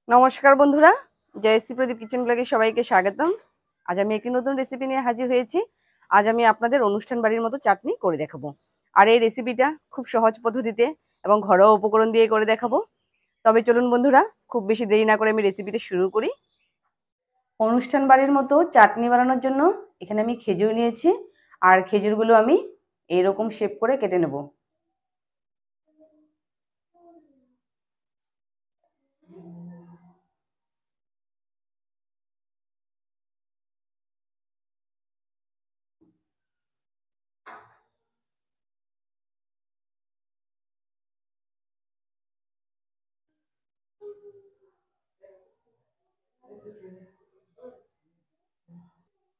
নমস্কার বন্ধুরা, জয়শ্রী প্রদীপ কিচেন ব্লগে সবাইকে স্বাগতম। আজ আমি একটি নতুন রেসিপি নিয়ে হাজির হয়েছি। আজ আমি আপনাদের অনুষ্ঠান বাড়ির মতো চাটনি করে দেখাবো। আর এই রেসিপিটা খুব সহজ পদ্ধতিতে এবং ঘরোয়া উপকরণ দিয়ে করে দেখাবো। তবে চলুন বন্ধুরা, খুব বেশি দেরি না করে আমি রেসিপিটা শুরু করি। অনুষ্ঠান বাড়ির মতো চাটনি বানানোর জন্য এখানে আমি খেজুর নিয়েছি, আর খেজুরগুলো আমি এইরকম শেপ করে কেটে নেব।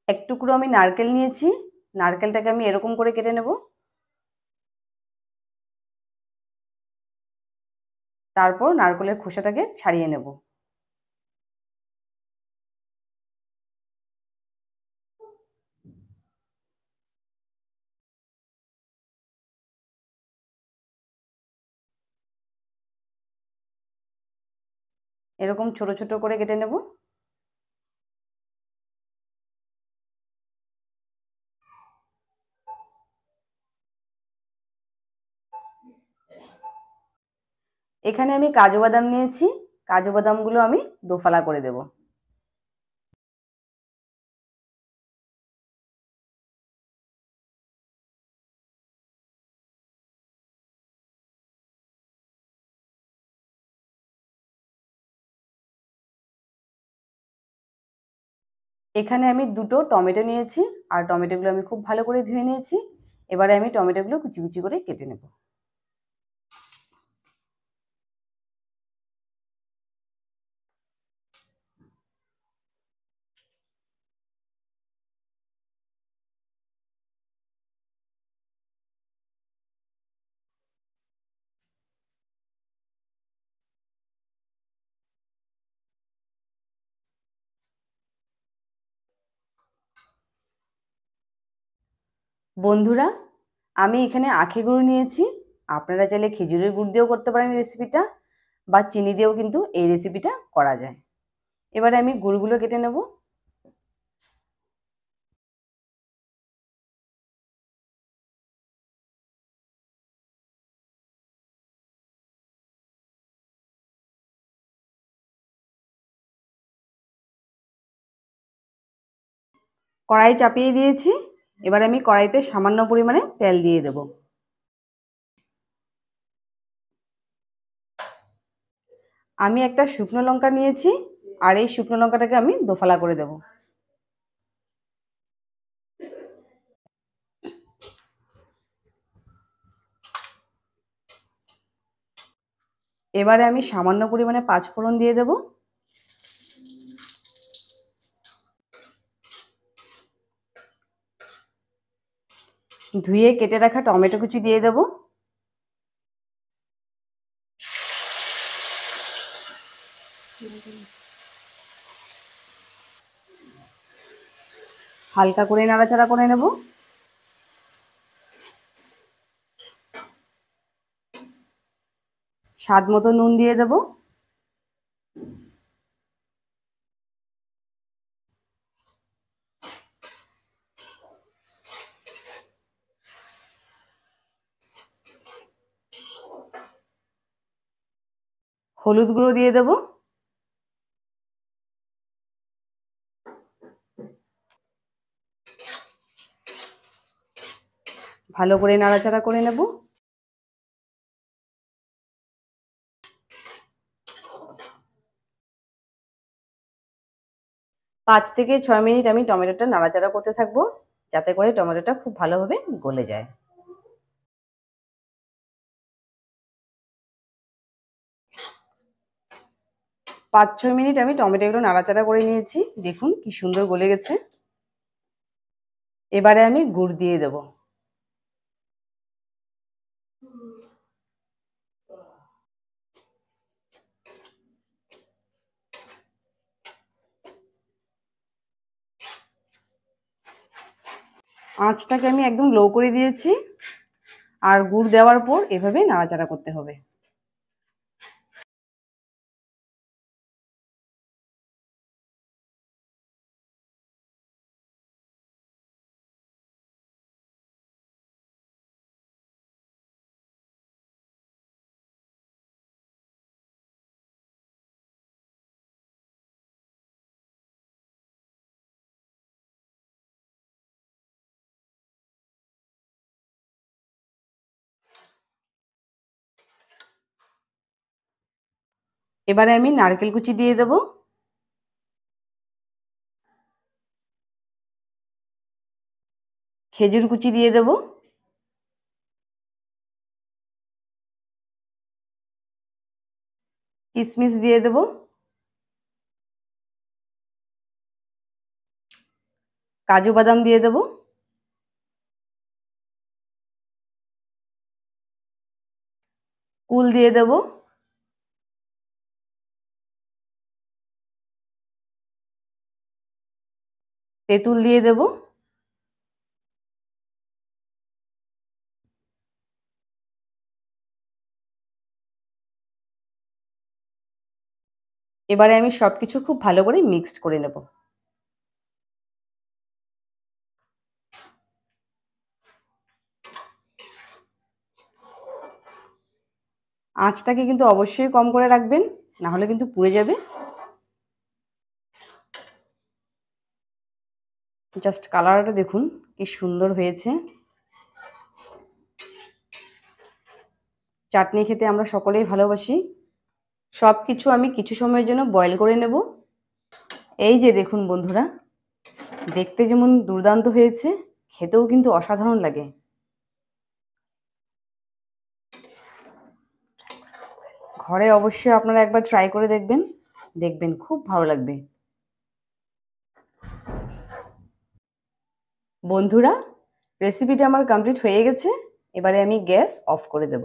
এক টুকরো আমি নারকেল নিয়েছি, নারকেলটাকে আমি এরকম করে কেটে নেব। তারপর নারকেলের খোসাটাকে ছাড়িয়ে নেব। এরকম ছোট ছোট করে কেটে নেব। এখানে আমি কাজু বাদাম নিয়েছি, কাজু বাদামগুলো আমি দোফালা করে দেব। এখানে আমি দুটো টমেটো নিয়েছি, আর টমেটোগুলো আমি খুব ভালো করে ধুয়ে নিয়েছি। এবারে আমি টমেটোগুলো কুচি কুচি করে কেটে নেব। বন্ধুরা, আমি এখানে আখে গুড় নিয়েছি। আপনারা চাইলে খেজুরের গুড় দিয়েও করতে পারেন এই রেসিপিটা, বা চিনি দিয়েও কিন্তু এই রেসিপিটা করা যায়। এবারে আমি গুড়গুলো কেটে নেব। কড়াই চাপিয়ে দিয়েছি। এবার আমি কড়াইতে সামান্য পরিমাণে তেল দিয়ে দেব। আমি একটা শুকনো লঙ্কা নিয়েছি, আর এই শুকনো লঙ্কাটাকে আমি দোফালা করে দেব। এবারে আমি সামান্য পরিমাণে পাঁচফোড়ন দিয়ে দেব। ধুয়ে কেটে রাখা টমেটো কুচি দিয়ে দেব। হালকা করে নাড়াচাড়া করে নেব। স্বাদ মতো নুন দিয়ে দেব। হলুদ গুঁড়ো দিয়ে দেব। ভালো করে নাড়াচাড়া করে নেব। 5 থেকে 6 মিনিট আমি টমেটোটা নাড়াচাড়া করতে থাকবো, যাতে করে টমেটোটা খুব ভালোভাবে গলে যায়। 5-6 মিনিট আমি টমেটোগুলো নাড়াচাড়া করে নিয়েছি। দেখুন কি সুন্দর গলে গেছে। এবারে আমি গুড় দিয়ে দেব। আঁচটাকে আমি একদম লো করে দিয়েছি, আর গুড় দেওয়ার পর এভাবে নাড়াচাড়া করতে হবে। এবারে আমি নারকেল কুচি দিয়ে দেব, খেজুর কুচি দিয়ে দেব, কিশমিশ দিয়ে দেব, কাজু বাদাম দিয়ে দেব, কুল দিয়ে দেব, তেঁতুল দিয়ে দেব, এবারে আমি সবকিছু খুব ভালো করে মিক্সড করে নেব। আঁচটাকে কিন্তু অবশ্যই কম করে রাখবেন, না হলে কিন্তু পুড়ে যাবে। জাস্ট কালারটা দেখুন কি সুন্দর হয়েছে। চাটনি খেতে আমরা সকলেই ভালোবাসি। সব কিছু আমি কিছু সময়ের জন্য বয়েল করে নেব। এই যে দেখুন বন্ধুরা, দেখতে যেমন দুর্দান্ত হয়েছে, খেতেও কিন্তু অসাধারণ লাগে। ঘরে অবশ্যই আপনারা একবার ট্রাই করে দেখবেন, দেখবেন খুব ভালো লাগবে। বন্ধুরা, রেসিপিটা আমার কমপ্লিট হয়ে গেছে। এবারে আমি গ্যাস অফ করে দেব।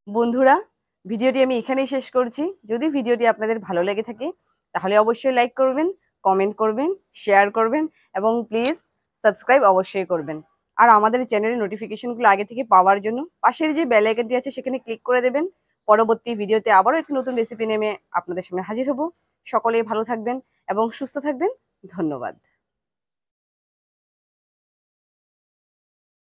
বন্ধুরা, ভিডিওটি আমি এখানেই শেষ করছি। যদি ভিডিওটি আপনাদের ভালো লেগে থাকে তাহলে অবশ্যই লাইক করবেন, কমেন্ট করবেন, শেয়ার করবেন এবং প্লিজ সাবস্ক্রাইব অবশ্যই করবেন। আর আমাদের চ্যানেলের নোটিফিকেশনগুলো আগে থেকে পাওয়ার জন্য পাশের যে বেল আইকনটি আছে সেখানে ক্লিক করে দেবেন। পরবর্তী ভিডিওতে আবারও একটি নতুন রেসিপি নিয়ে আপনাদের সামনে হাজির হব। সকলেই ভালো থাকবেন এবং সুস্থ থাকবেন। ধন্যবাদ।